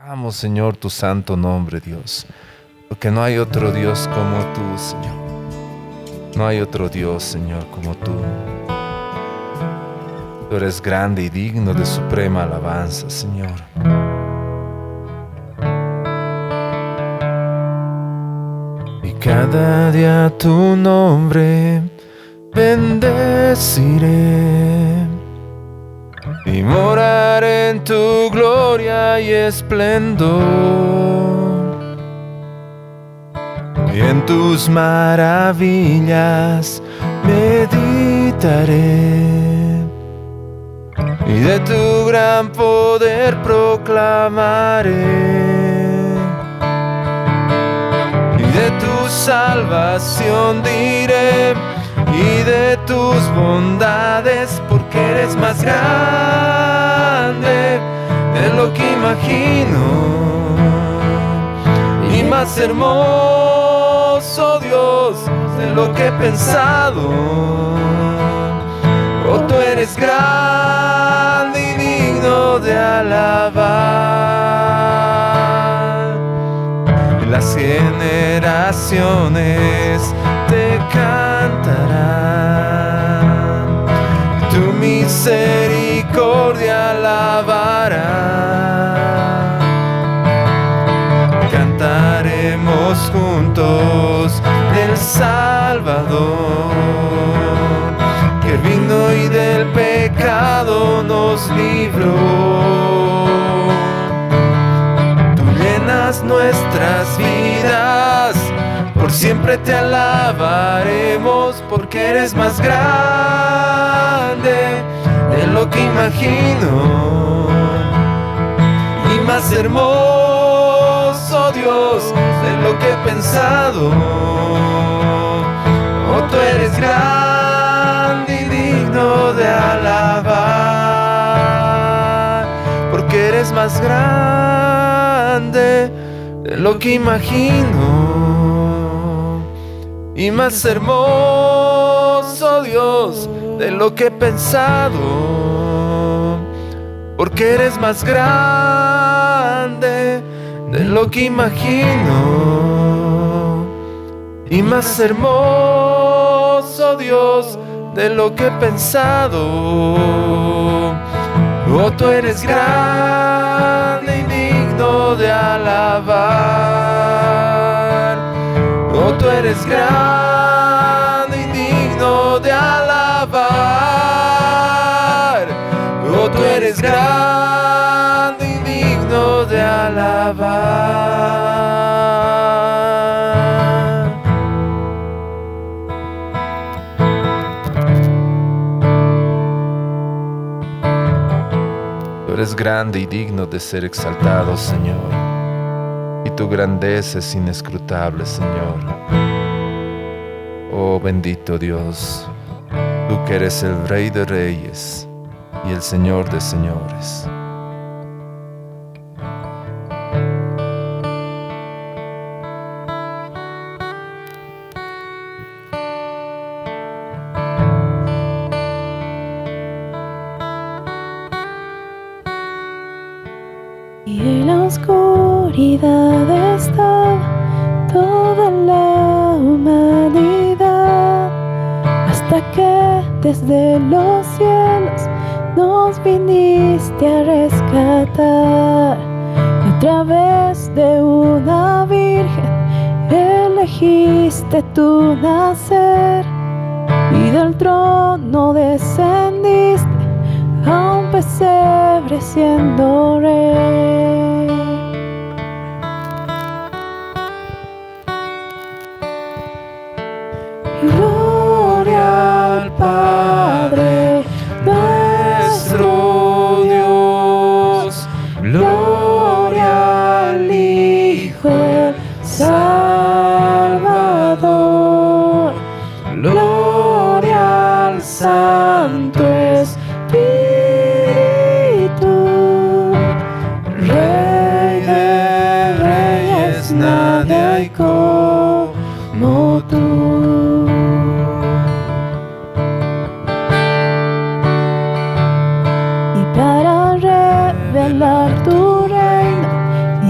Amo, Señor, tu santo nombre, Dios, porque no hay otro Dios como tú, Señor. No hay otro Dios, Señor, como tú. Tú eres grande y digno de suprema alabanza, Señor. Y cada día tu nombre bendeciré y moraré en tu gloria y esplendor. Y en tus maravillas meditaré, y de tu gran poder proclamaré, y de tu salvación diré, y de tus bondades, porque eres más grande de lo que imagino y más hermoso, Dios, de lo que he pensado. Oh, tú eres grande y digno de alabar. Y las generaciones te cantarán, tu misericordia alabarán. Cantaremos juntos el Salvador, que vino y del pecado nos libró. Tú llenas nuestras vidas, por siempre te alabaremos, porque eres más grande de lo que imagino y más hermoso, Dios, de lo que he pensado. Oh, tú eres grande y digno de alabar, porque eres más grande de lo que imagino y más hermoso, Dios, de lo que he pensado, porque eres más grande de lo que imagino y más hermoso, Dios, de lo que he pensado. Oh, tú eres grande y digno de alabar. Oh, tú eres grande y digno de alabar. Oh, tú eres grande y digno de alabar. Tú eres grande y digno de ser exaltado, Señor, y tu grandeza es inescrutable, Señor. Oh, bendito Dios, tú que eres el Rey de Reyes y el Señor de señores. Y en la oscuridad estaba toda la humanidad, hasta que desde los cielos nos viniste a rescatar. A través de una virgen elegiste tu nacer, y del trono descendiste a un pesebre siendo rey. Gloria al Padre nuestro Dios, gloria al Hijo el Salvador, gloria al Santo Espíritu, Rey de Reyes, nadie hay como tú. Y para revelar tu reino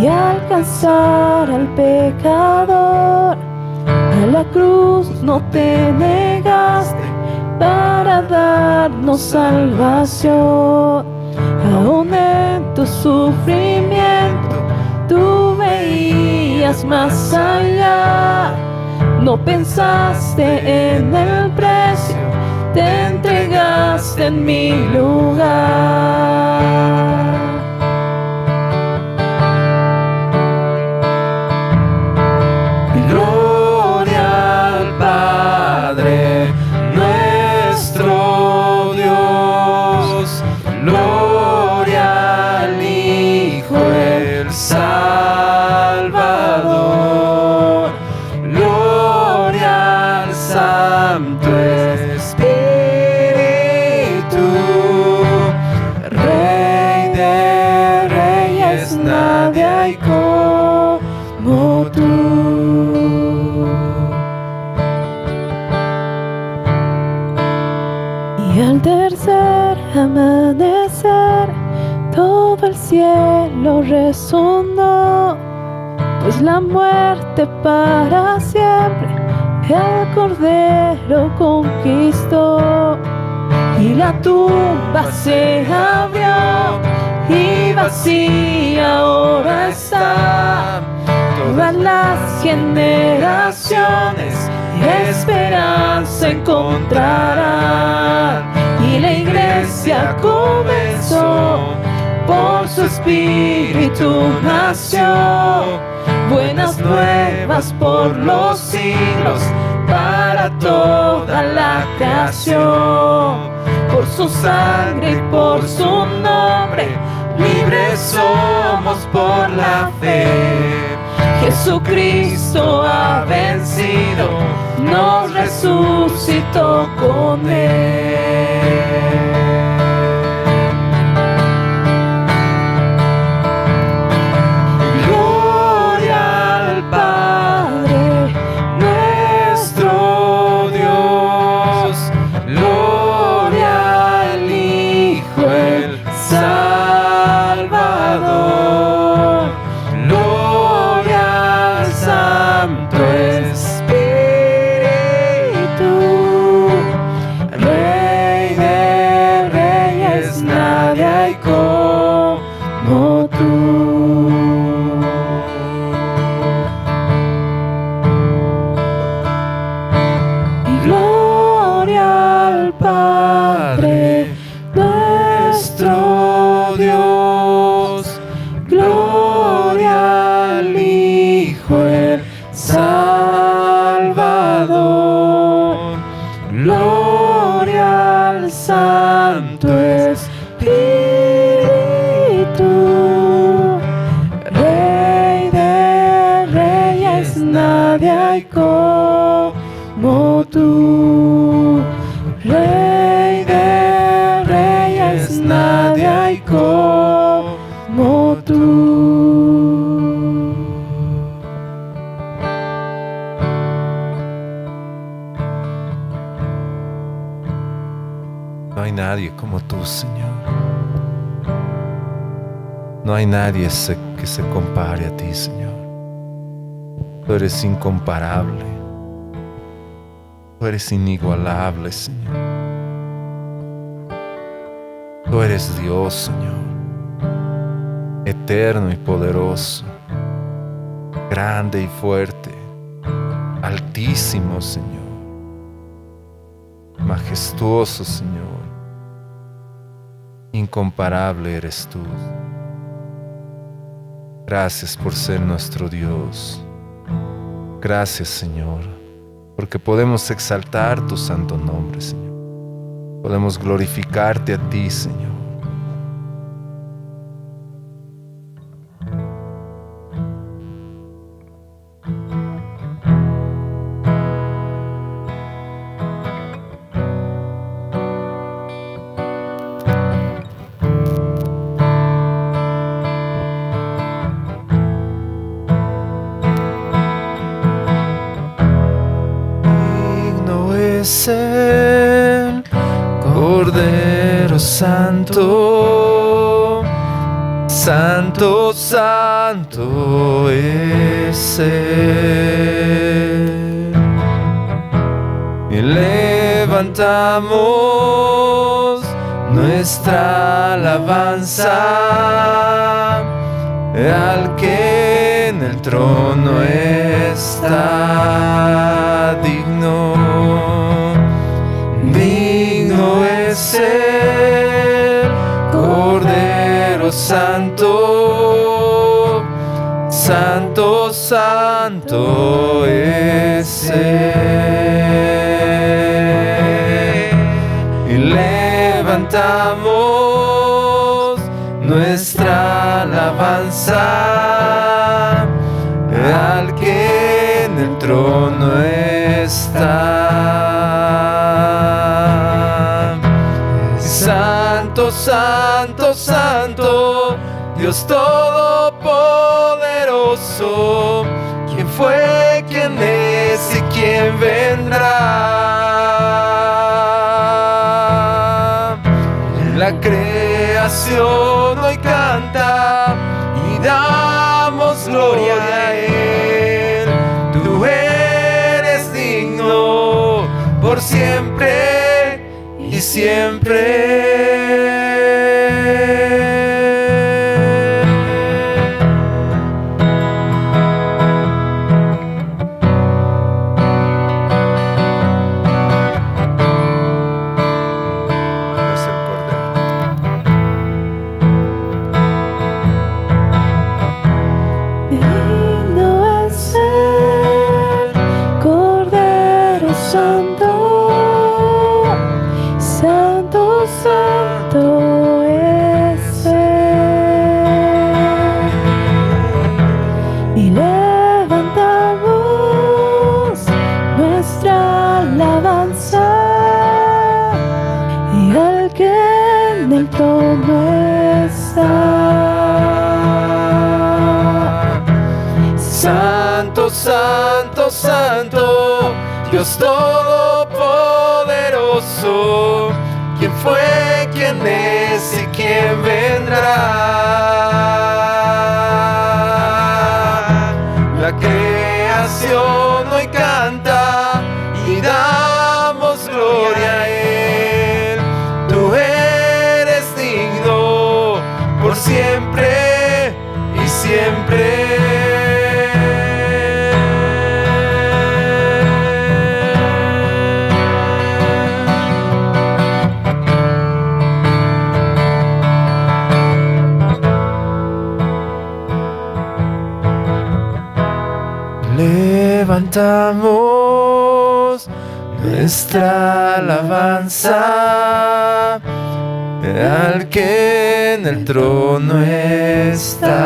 y alcanzar al pecador. A la cruz no te negaste para darnos salvación. Aún en tu sufrimiento tú veías más allá. No pensaste en el precio, te entregaste en mi lugar. Gloria al Padre, nuestro Dios. Gloria al Hijo, el Salvador. Gloria al Santo Espíritu. Rey de reyes, nadie hay como tú. Y al tercer amanecer, todo el cielo resonó, pues la muerte para siempre el Cordero conquistó. Y la tumba se abrió y vacía ahora está. Todas las generaciones esperanza encontrarán. Y la iglesia comenzó, por su espíritu nació. Buenas nuevas por los siglos, para toda la creación. Por su sangre y por su nombre, libres somos por la fe. Jesucristo ha vencido, nos resucitó con él. Gloria al Padre, nuestro Dios. Gloria al Hijo, el Salvador. Gloria al Santo Espíritu. Rey de reyes, nadie hay como tú. Y gloria al Padre, nuestro Dios. Gloria al Hijo, el Salvador. Gloria al Santo Espíritu. Rey de reyes, nadie hay como tú. Rey de reyes, nadie hay como tú. No hay nadie como tú, Señor. No hay nadie que se compare a ti, Señor. Tú eres incomparable. Tú eres inigualable, Señor. Tú eres Dios, Señor. Eterno y poderoso. Grande y fuerte. Altísimo, Señor. Majestuoso, Señor. Incomparable eres tú. Gracias por ser nuestro Dios. Gracias, Señor, porque podemos exaltar tu santo nombre, Señor. Podemos glorificarte a ti, Señor. Es el Cordero Santo santo, santo es Él. Y levantamos nuestra alabanza al que en el trono está. Digno, digno es el Cordero Santo, santo, santo es Él. Y levantamos nuestra alabanza al que en el trono está. Santo, santo, santo, Dios Todopoderoso, ¿quién fue, quién es y quién vendrá? La creación hoy canta y damos gloria a Él. Tú eres digno por siempre y siempre. Santo, santo, santo, Dios Todopoderoso, ¿quién fue, quién es y quién vendrá? La creación hoy canta y damos gloria a Él. Tú eres digno por siempre y siempre. Levantamos nuestra alabanza al que en el trono está.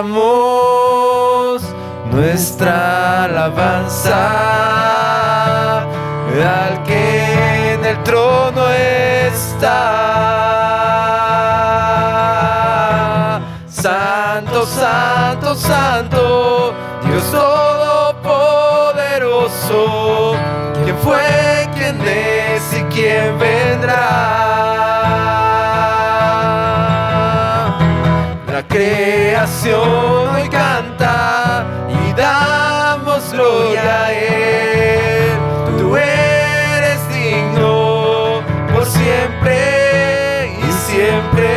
Levantamos nuestra alabanza al que en el trono está. Santo, santo, santo, Dios Todopoderoso, ¿quién fue, quién es y quién vendrá? La creación hoy canta y damos gloria a Él. Tú eres digno por siempre y siempre.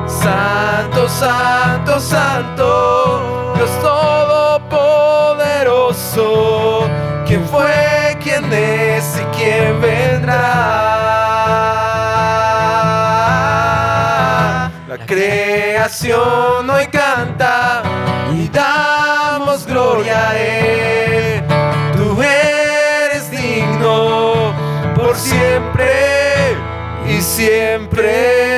Santo, santo, santo, Dios Todopoderoso, ¿quién fue, quién es y quién vendrá? La creación hoy canta y damos gloria a Él. Tú eres digno por siempre y siempre.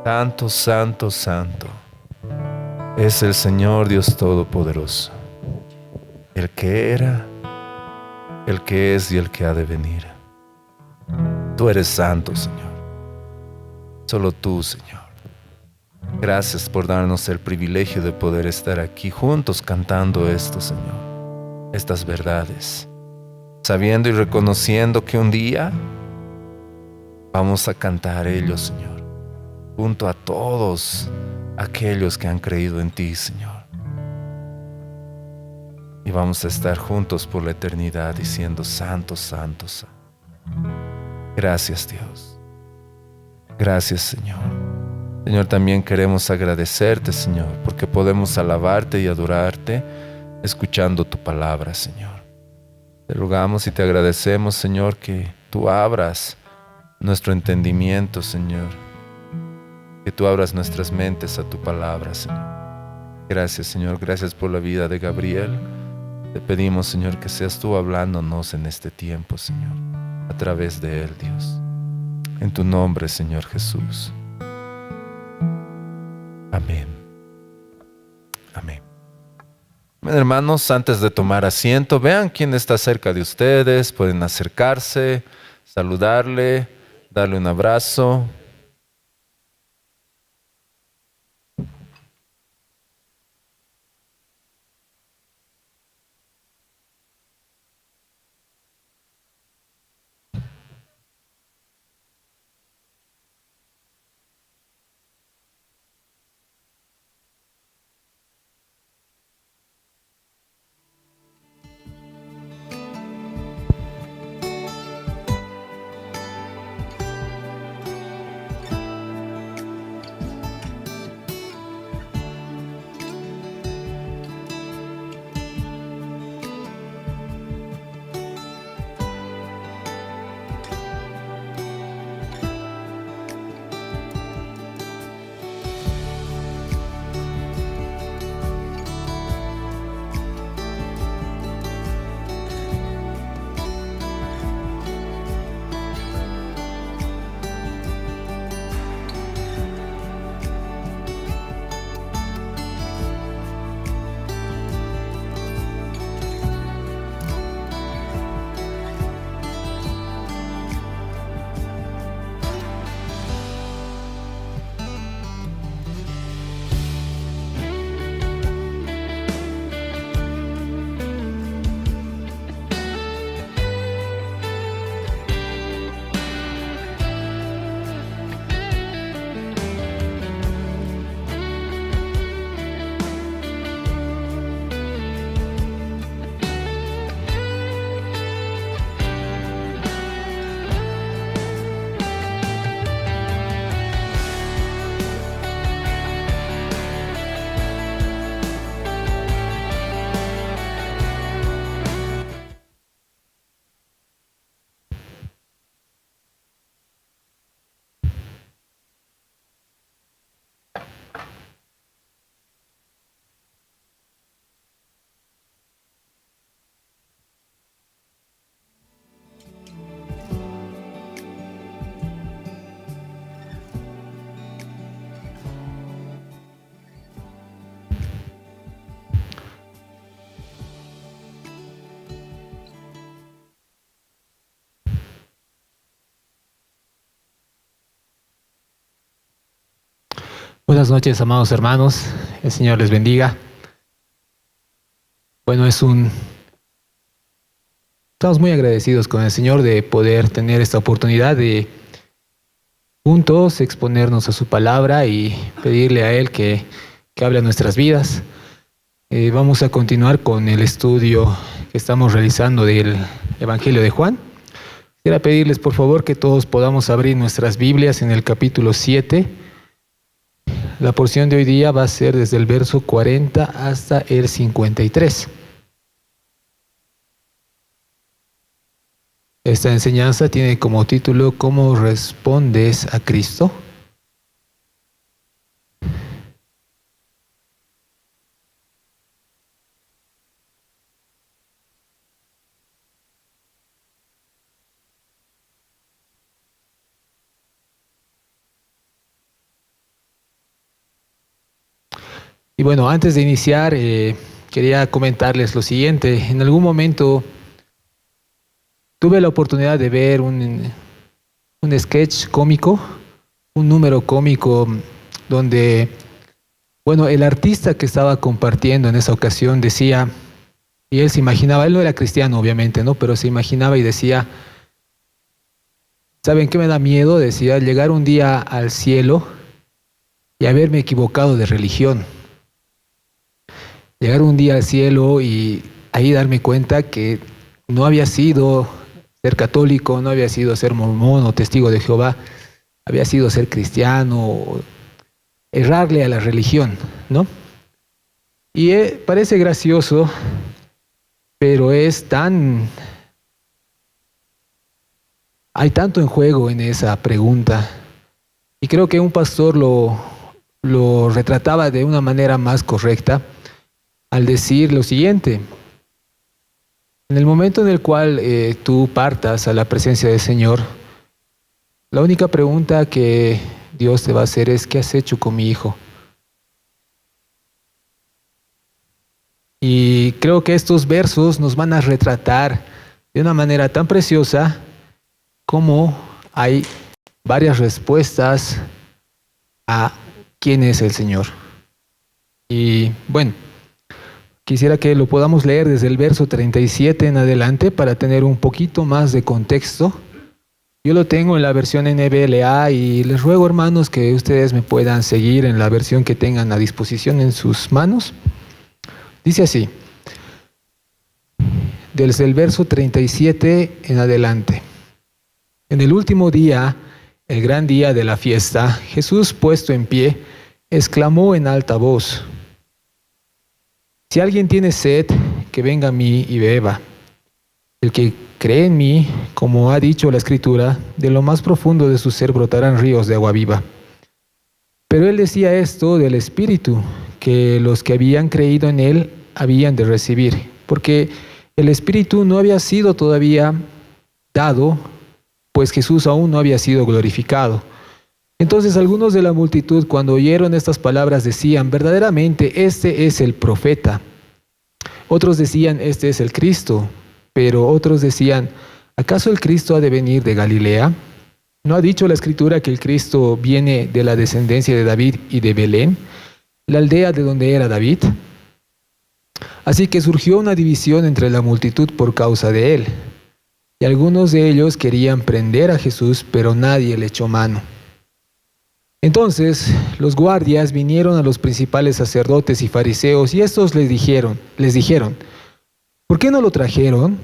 Santo, santo, santo es el Señor Dios Todopoderoso, el que era, el que es y el que ha de venir. Tú eres santo, Señor. Solo tú, Señor. Gracias por darnos el privilegio de poder estar aquí juntos cantando esto, Señor, estas verdades, sabiendo y reconociendo que un día vamos a cantar ellos, Señor, junto a todos aquellos que han creído en ti, Señor. Y vamos a estar juntos por la eternidad diciendo: Santo, Santo, Santo. Gracias, Dios. Gracias, Señor. Señor, también queremos agradecerte, Señor, porque podemos alabarte y adorarte escuchando tu palabra, Señor. Te rogamos y te agradecemos, Señor, que tú abras nuestro entendimiento, Señor. Que tú abras nuestras mentes a tu palabra, Señor. Gracias, Señor. Gracias por la vida de Gabriel. Te pedimos, Señor, que seas tú hablándonos en este tiempo, Señor, a través de él, Dios. En tu nombre, Señor Jesús. Amén. Amén. Bien, hermanos, antes de tomar asiento, vean quién está cerca de ustedes. Pueden acercarse, saludarle, darle un abrazo. Buenas noches, amados hermanos. El Señor les bendiga. Bueno, estamos muy agradecidos con el Señor de poder tener esta oportunidad de juntos exponernos a su palabra y pedirle a Él que hable a nuestras vidas. Vamos a continuar con el estudio que estamos realizando del Evangelio de Juan. Quisiera pedirles, por favor, que todos podamos abrir nuestras Biblias en el capítulo 7. La porción de hoy día va a ser desde el verso 40 hasta el 53. Esta enseñanza tiene como título ¿Cómo respondes a Cristo? Y bueno, antes de iniciar, quería comentarles lo siguiente. En algún momento tuve la oportunidad de ver un sketch cómico, un número cómico donde Bueno, el artista que estaba compartiendo en esa ocasión decía, y él se imaginaba, él no era cristiano obviamente, ¿no? Pero se imaginaba y decía, ¿saben qué me da miedo? Decía, llegar un día al cielo y haberme equivocado de religión. Llegar un día al cielo y ahí darme cuenta que no había sido ser católico, no había sido ser mormón o testigo de Jehová, había sido ser cristiano, o errarle a la religión, ¿no? Y parece gracioso, pero hay tanto en juego en esa pregunta. Y creo que un pastor lo retrataba de una manera más correcta al decir lo siguiente: en el momento en el cual tú partas a la presencia del Señor, la única pregunta que Dios te va a hacer es: ¿qué has hecho con mi hijo? Y creo que estos versos nos van a retratar de una manera tan preciosa como hay varias respuestas a quién es el Señor. Y bueno, quisiera que lo podamos leer desde el verso 37 en adelante para tener un poquito más de contexto. Yo lo tengo en la versión NBLA y les ruego, hermanos, que ustedes me puedan seguir en la versión que tengan a disposición en sus manos. Dice así, desde el verso 37 en adelante. En el último día, el gran día de la fiesta, Jesús, puesto en pie, exclamó en alta voz: si alguien tiene sed, que venga a mí y beba. El que cree en mí, como ha dicho la Escritura, de lo más profundo de su ser brotarán ríos de agua viva. Pero él decía esto del Espíritu, que los que habían creído en él habían de recibir, porque el Espíritu no había sido todavía dado, pues Jesús aún no había sido glorificado. Entonces algunos de la multitud, cuando oyeron estas palabras, decían: verdaderamente este es el profeta. Otros decían: este es el Cristo. Pero otros decían: ¿acaso el Cristo ha de venir de Galilea? ¿No ha dicho la Escritura que el Cristo viene de la descendencia de David y de Belén, la aldea de donde era David? Así que surgió una división entre la multitud por causa de él. Y algunos de ellos querían prender a Jesús, pero nadie le echó mano. Entonces los guardias vinieron a los principales sacerdotes y fariseos, y estos les dijeron, ¿por qué no lo trajeron?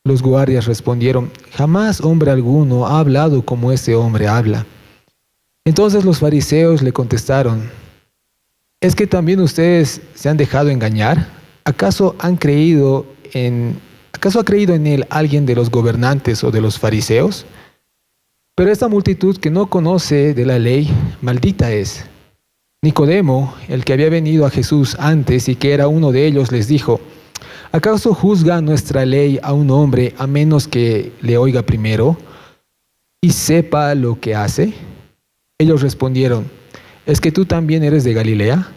Los guardias respondieron: jamás hombre alguno ha hablado como este hombre habla. Entonces los fariseos le contestaron: ¿es que también ustedes se han dejado engañar? ¿Acaso ha creído en él alguien de los gobernantes o de los fariseos? Pero esta multitud que no conoce de la ley, maldita es. Nicodemo, el que había venido a Jesús antes y que era uno de ellos, les dijo: ¿acaso juzga nuestra ley a un hombre a menos que le oiga primero y sepa lo que hace? Ellos respondieron: ¿es que tú también eres de Galilea?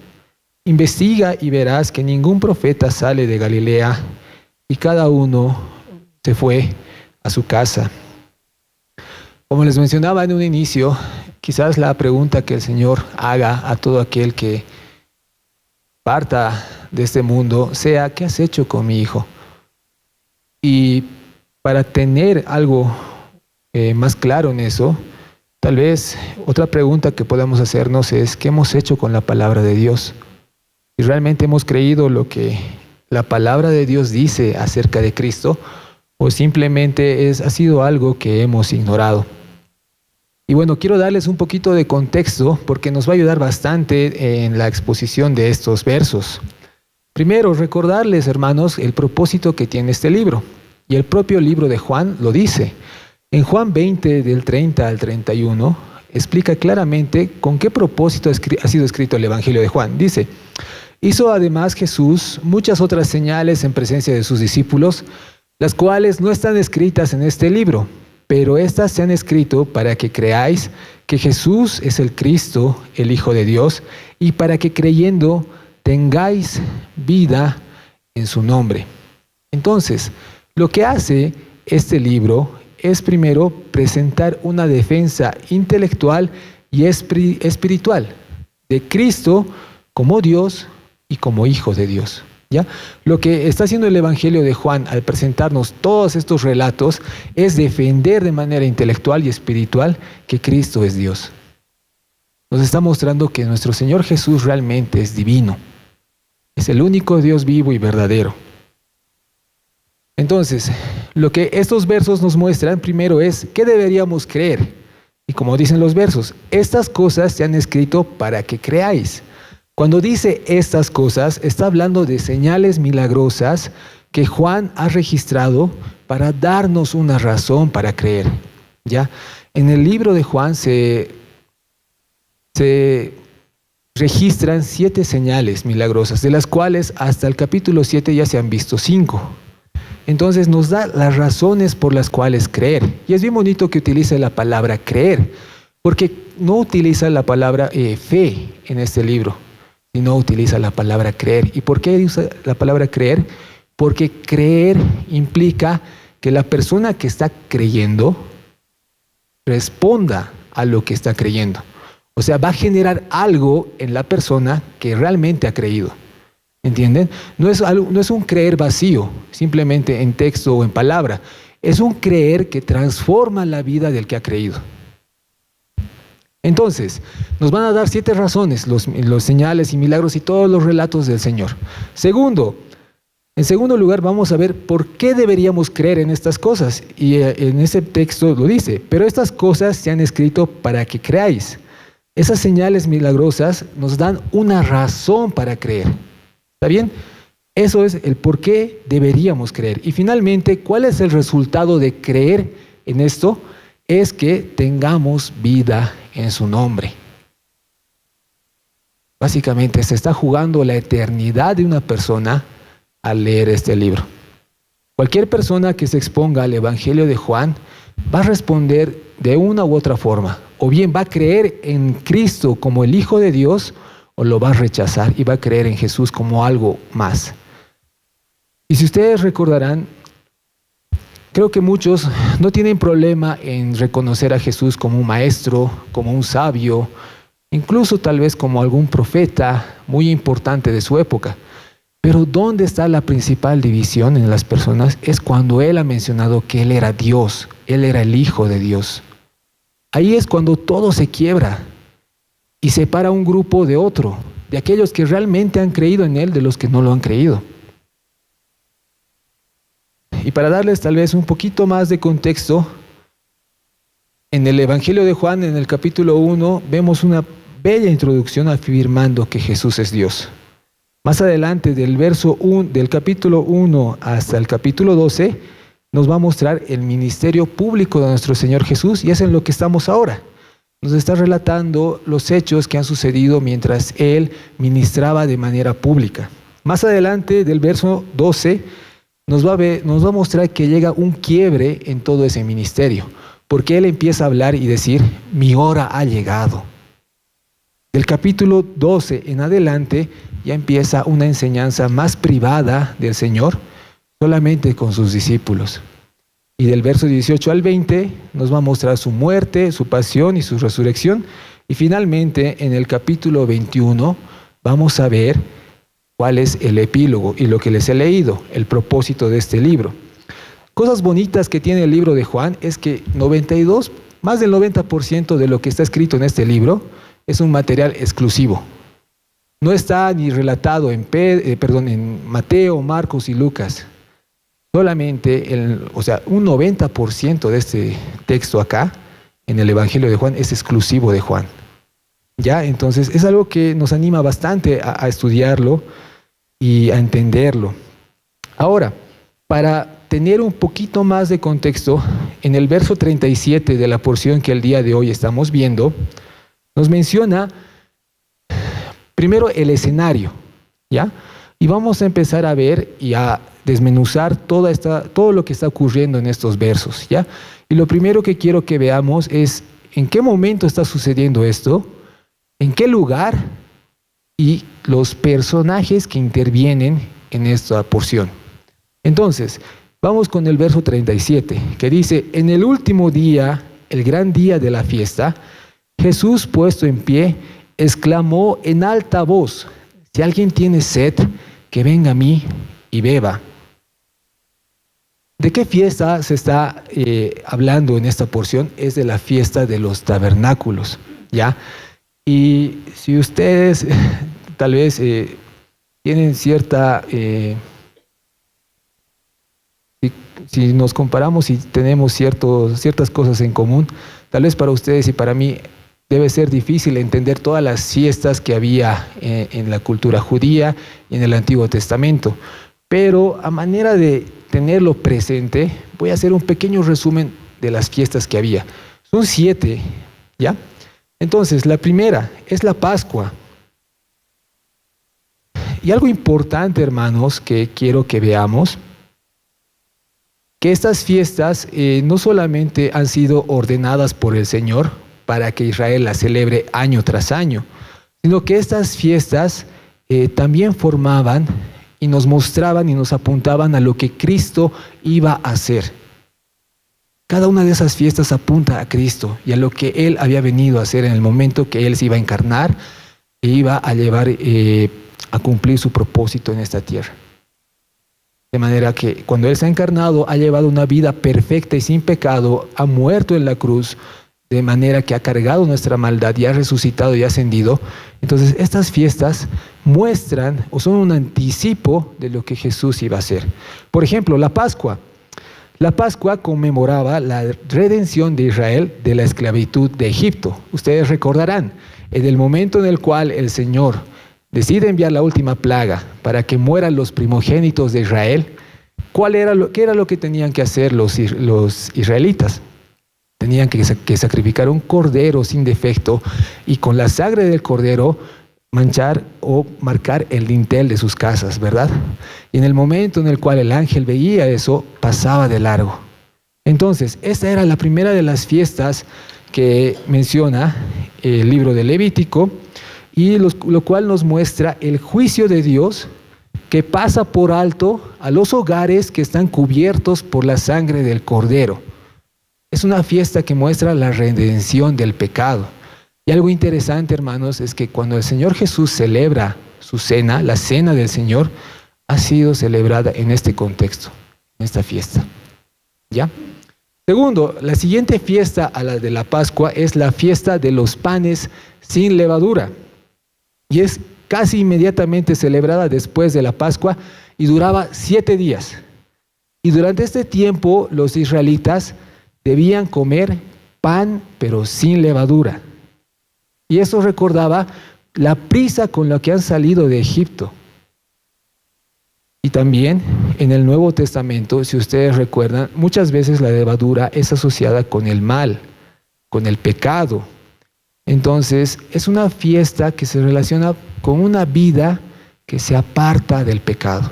Investiga y verás que ningún profeta sale de Galilea. Y cada uno se fue a su casa. Como les mencionaba en un inicio, quizás la pregunta que el Señor haga a todo aquel que parta de este mundo sea: ¿qué has hecho con mi hijo? Y para tener algo más claro en eso, tal vez otra pregunta que podamos hacernos es: ¿qué hemos hecho con la palabra de Dios? ¿Y realmente hemos creído lo que la palabra de Dios dice acerca de Cristo? ¿O simplemente ha sido algo que hemos ignorado? Y bueno, quiero darles un poquito de contexto porque nos va a ayudar bastante en la exposición de estos versos. Primero, recordarles, hermanos, el propósito que tiene este libro. Y el propio libro de Juan lo dice. En Juan 20, del 30 al 31, explica claramente con qué propósito ha sido escrito el Evangelio de Juan. Dice: hizo además Jesús muchas otras señales en presencia de sus discípulos, las cuales no están escritas en este libro, pero estas se han escrito para que creáis que Jesús es el Cristo, el Hijo de Dios, y para que creyendo tengáis vida en su nombre. Entonces, lo que hace este libro es primero presentar una defensa intelectual y espiritual de Cristo como Dios y como hijo de Dios. ¿Ya? Lo que está haciendo el Evangelio de Juan al presentarnos todos estos relatos es defender de manera intelectual y espiritual que Cristo es Dios. Nos está mostrando que nuestro Señor Jesús realmente es divino. Es el único Dios vivo y verdadero. Entonces, lo que estos versos nos muestran primero es ¿qué deberíamos creer? Y como dicen los versos, estas cosas se han escrito para que creáis. Cuando dice estas cosas, está hablando de señales milagrosas que Juan ha registrado para darnos una razón para creer. ¿Ya? En el libro de Juan se registran 7 señales milagrosas, de las cuales hasta el capítulo 7 ya se han visto 5. Entonces nos da las razones por las cuales creer. Y es bien bonito que utilice la palabra creer, porque no utiliza la palabra fe en este libro, sino utiliza la palabra creer. ¿Y por qué usa la palabra creer? Porque creer implica que la persona que está creyendo responda a lo que está creyendo. O sea, va a generar algo en la persona que realmente ha creído. ¿Entienden? No es un creer vacío, simplemente en texto o en palabra. Es un creer que transforma la vida del que ha creído. Entonces, nos van a dar 7 razones, los señales y milagros y todos los relatos del Señor. En segundo lugar, vamos a ver por qué deberíamos creer en estas cosas. Y en ese texto lo dice, pero estas cosas se han escrito para que creáis. Esas señales milagrosas nos dan una razón para creer. ¿Está bien? Eso es el por qué deberíamos creer. Y finalmente, ¿cuál es el resultado de creer en esto? Es que tengamos vida en su nombre. Básicamente se está jugando la eternidad de una persona al leer este libro. Cualquier persona que se exponga al Evangelio de Juan va a responder de una u otra forma. O bien va a creer en Cristo como el Hijo de Dios, o lo va a rechazar y va a creer en Jesús como algo más. Y si ustedes recordarán, creo que muchos no tienen problema en reconocer a Jesús como un maestro, como un sabio, incluso tal vez como algún profeta muy importante de su época. Pero ¿dónde está la principal división en las personas? Es cuando Él ha mencionado que Él era Dios, Él era el Hijo de Dios. Ahí es cuando todo se quiebra y separa un grupo de otro, de aquellos que realmente han creído en Él, de los que no lo han creído. Y para darles tal vez un poquito más de contexto, en el Evangelio de Juan, en el capítulo 1, vemos una bella introducción afirmando que Jesús es Dios. Más adelante, del capítulo 1 hasta el capítulo 12, nos va a mostrar el ministerio público de nuestro Señor Jesús, y es en lo que estamos ahora. Nos está relatando los hechos que han sucedido mientras Él ministraba de manera pública. Más adelante, del verso 12, nos va a mostrar que llega un quiebre en todo ese ministerio, porque Él empieza a hablar y decir, mi hora ha llegado. Del capítulo 12 en adelante, ya empieza una enseñanza más privada del Señor, solamente con sus discípulos. Y del verso 18 al 20 nos va a mostrar su muerte, su pasión y su resurrección. Y finalmente, en el capítulo 21, vamos a ver cuál es el epílogo y lo que les he leído, el propósito de este libro. Cosas bonitas que tiene el libro de Juan es que más del 90% de lo que está escrito en este libro es un material exclusivo. No está ni relatado en Mateo, Marcos y Lucas. Solamente, un 90% de este texto acá, en el Evangelio de Juan, es exclusivo de Juan. ¿Ya? Entonces, es algo que nos anima bastante a estudiarlo y a entenderlo. Ahora, para tener un poquito más de contexto, en el verso 37 de la porción que el día de hoy estamos viendo, nos menciona primero el escenario, ¿ya? Y vamos a empezar a ver y a desmenuzar todo lo que está ocurriendo en estos versos, ¿ya? Y lo primero que quiero que veamos es en qué momento está sucediendo esto, en qué lugar y los personajes que intervienen en esta porción. Entonces, vamos con el verso 37, que dice, en el último día, el gran día de la fiesta, Jesús puesto en pie, exclamó en alta voz, Si alguien tiene sed, que venga a mí y beba. ¿De qué fiesta se está hablando en esta porción? Es de la fiesta de los tabernáculos, ¿ya? Y si ustedes tal vez tienen cierta... si nos comparamos y tenemos ciertas cosas en común, tal vez para ustedes y para mí debe ser difícil entender todas las fiestas que había en la cultura judía y en el Antiguo Testamento. Pero a manera de tenerlo presente, voy a hacer un pequeño resumen de las fiestas que había. Son 7, ¿ya? Entonces, la primera es la Pascua. Y algo importante, hermanos, que quiero que veamos, que estas fiestas no solamente han sido ordenadas por el Señor para que Israel las celebre año tras año, sino que estas fiestas también formaban y nos mostraban y nos apuntaban a lo que Cristo iba a hacer. Cada una de esas fiestas apunta a Cristo y a lo que Él había venido a hacer en el momento que Él se iba a encarnar e iba a llevar a cumplir su propósito en esta tierra. De manera que cuando Él se ha encarnado, ha llevado una vida perfecta y sin pecado, ha muerto en la cruz, de manera que ha cargado nuestra maldad y ha resucitado y ascendido. Entonces estas fiestas muestran o son un anticipo de lo que Jesús iba a hacer. Por ejemplo, la Pascua. La Pascua conmemoraba la redención de Israel de la esclavitud de Egipto. Ustedes recordarán, en el momento en el cual el Señor decide enviar la última plaga para que mueran los primogénitos de Israel, ¿qué era lo que tenían que hacer los israelitas? Tenían que sacrificar un cordero sin defecto y con la sangre del cordero manchar o marcar el dintel de sus casas, ¿verdad? Y en el momento en el cual el ángel veía eso, pasaba de largo. Entonces, esta era la primera de las fiestas que menciona el libro de Levítico, y lo cual nos muestra el juicio de Dios que pasa por alto a los hogares que están cubiertos por la sangre del cordero. Es una fiesta que muestra la redención del pecado. Y algo interesante, hermanos, es que cuando el Señor Jesús celebra su cena, la cena del Señor, ha sido celebrada en este contexto, en esta fiesta. ¿Ya? Segundo, la siguiente fiesta a la de la Pascua es la fiesta de los panes sin levadura. Y es casi inmediatamente celebrada después de la Pascua y duraba 7 días. Y durante este tiempo los israelitas debían comer pan, pero sin levadura. Y eso recordaba la prisa con la que han salido de Egipto. Y también en el Nuevo Testamento, si ustedes recuerdan, muchas veces la levadura es asociada con el mal, con el pecado. Entonces, es una fiesta que se relaciona con una vida que se aparta del pecado.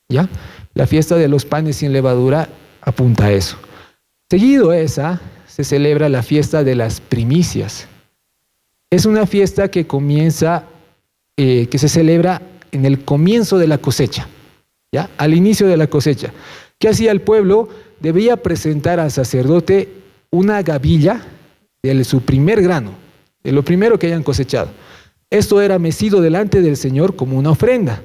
¿Ya? La fiesta de los panes sin levadura apunta a eso. Seguido a esa, se celebra la fiesta de las primicias. Es una fiesta que que se celebra en el comienzo de la cosecha, ¿ya? Al inicio de la cosecha. ¿Qué hacía el pueblo? Debía presentar al sacerdote una gavilla de su primer grano, de lo primero que hayan cosechado. Esto era mecido delante del Señor como una ofrenda.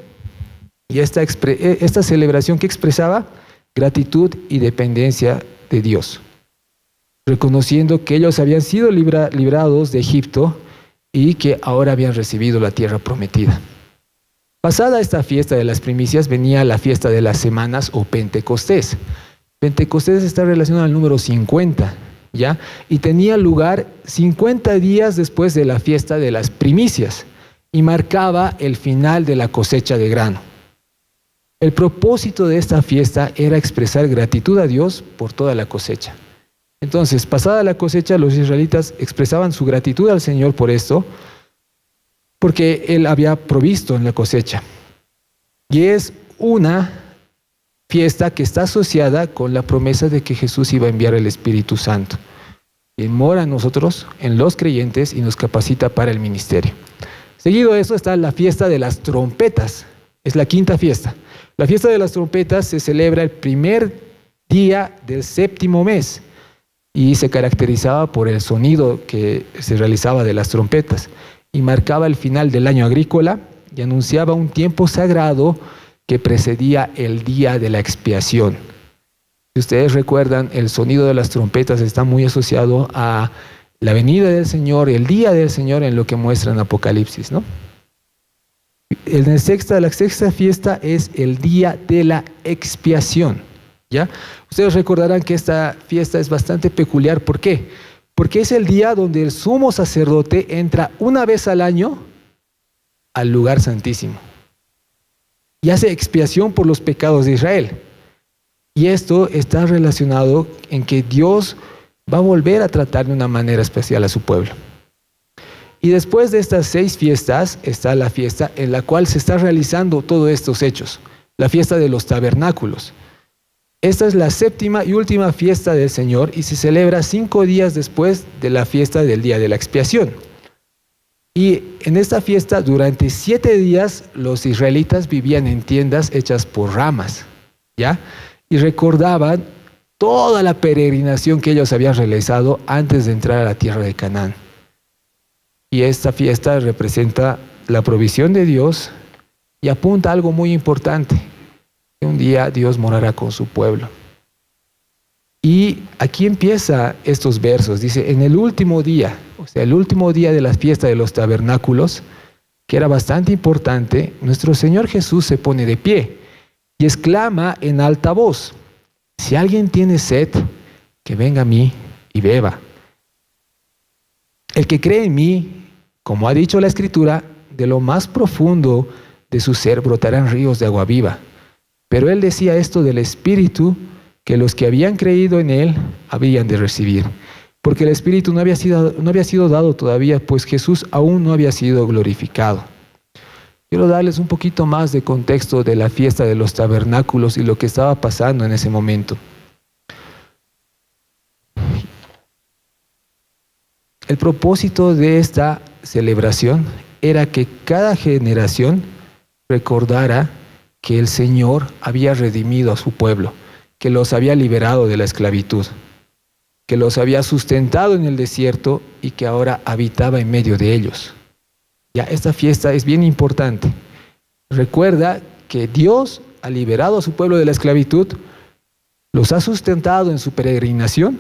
Y esta celebración que expresaba gratitud y dependencia de Dios, reconociendo que ellos habían sido librados de Egipto y que ahora habían recibido la tierra prometida. Pasada esta fiesta de las primicias, venía la fiesta de las semanas o Pentecostés. Pentecostés está relacionado al número 50, ¿ya? Y tenía lugar 50 días después de la fiesta de las primicias y marcaba el final de la cosecha de grano. El propósito de esta fiesta era expresar gratitud a Dios por toda la cosecha. Entonces, pasada la cosecha, los israelitas expresaban su gratitud al Señor por esto, porque Él había provisto en la cosecha. Y es una fiesta que está asociada con la promesa de que Jesús iba a enviar el Espíritu Santo, quien mora en nosotros, en los creyentes, y nos capacita para el ministerio. Seguido de eso está la fiesta de las trompetas. Es la quinta fiesta. La fiesta de las trompetas se celebra el primer día del 7º mes y se caracterizaba por el sonido que se realizaba de las trompetas y marcaba el final del año agrícola y anunciaba un tiempo sagrado que precedía el día de la expiación. Si ustedes recuerdan, el sonido de las trompetas está muy asociado a la venida del Señor, el día del Señor, en lo que muestra en Apocalipsis, ¿no? La sexta fiesta es el día de la expiación, ¿ya? Ustedes recordarán que esta fiesta es bastante peculiar. ¿Por qué? Porque es el día donde el sumo sacerdote entra una vez al año al lugar santísimo y hace expiación por los pecados de Israel. Y esto está relacionado en que Dios va a volver a tratar de una manera especial a su pueblo. Y después de estas 6 fiestas está la fiesta en la cual se está realizando todos estos hechos, la fiesta de los tabernáculos. Esta es la 7ª y última fiesta del Señor y se celebra 5 días después de la fiesta del día de la expiación. Y en esta fiesta, durante 7 días, los israelitas vivían en tiendas hechas por ramas, ¿ya? Y recordaban toda la peregrinación que ellos habían realizado antes de entrar a la tierra de Canaán. Y esta fiesta representa la provisión de Dios y apunta a algo muy importante, que un día Dios morará con su pueblo. Y aquí empieza estos versos, dice, en el último día, o sea, el último día de la fiesta de los tabernáculos, que era bastante importante, nuestro Señor Jesús se pone de pie y exclama en alta voz, si alguien tiene sed, que venga a mí y beba. El que cree en mí, como ha dicho la Escritura, de lo más profundo de su ser brotarán ríos de agua viva. Pero él decía esto del Espíritu que los que habían creído en él habían de recibir. Porque el Espíritu no había sido dado todavía, pues Jesús aún no había sido glorificado. Quiero darles un poquito más de contexto de la fiesta de los tabernáculos y lo que estaba pasando en ese momento. El propósito de esta celebración era que cada generación recordara que el Señor había redimido a su pueblo, que los había liberado de la esclavitud, que los había sustentado en el desierto y que ahora habitaba en medio de ellos. Ya, esta fiesta es bien importante. Recuerda que Dios ha liberado a su pueblo de la esclavitud, los ha sustentado en su peregrinación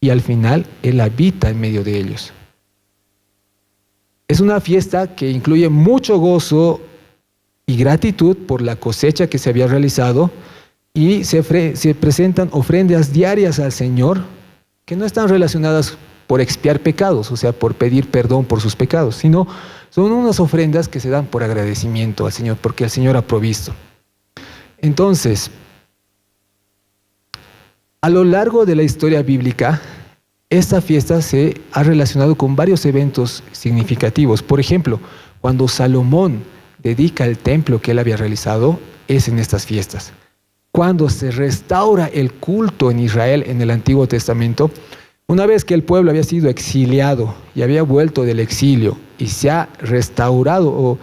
y al final Él habita en medio de ellos. Es una fiesta que incluye mucho gozo y gratitud por la cosecha que se había realizado y se presentan ofrendas diarias al Señor que no están relacionadas por expiar pecados, o sea, por pedir perdón por sus pecados, sino son unas ofrendas que se dan por agradecimiento al Señor, porque el Señor ha provisto. Entonces, a lo largo de la historia bíblica, esta fiesta se ha relacionado con varios eventos significativos. Por ejemplo, cuando Salomón dedica el templo que él había realizado, es en estas fiestas. Cuando se restaura el culto en Israel en el Antiguo Testamento, una vez que el pueblo había sido exiliado y había vuelto del exilio y se ha restaurado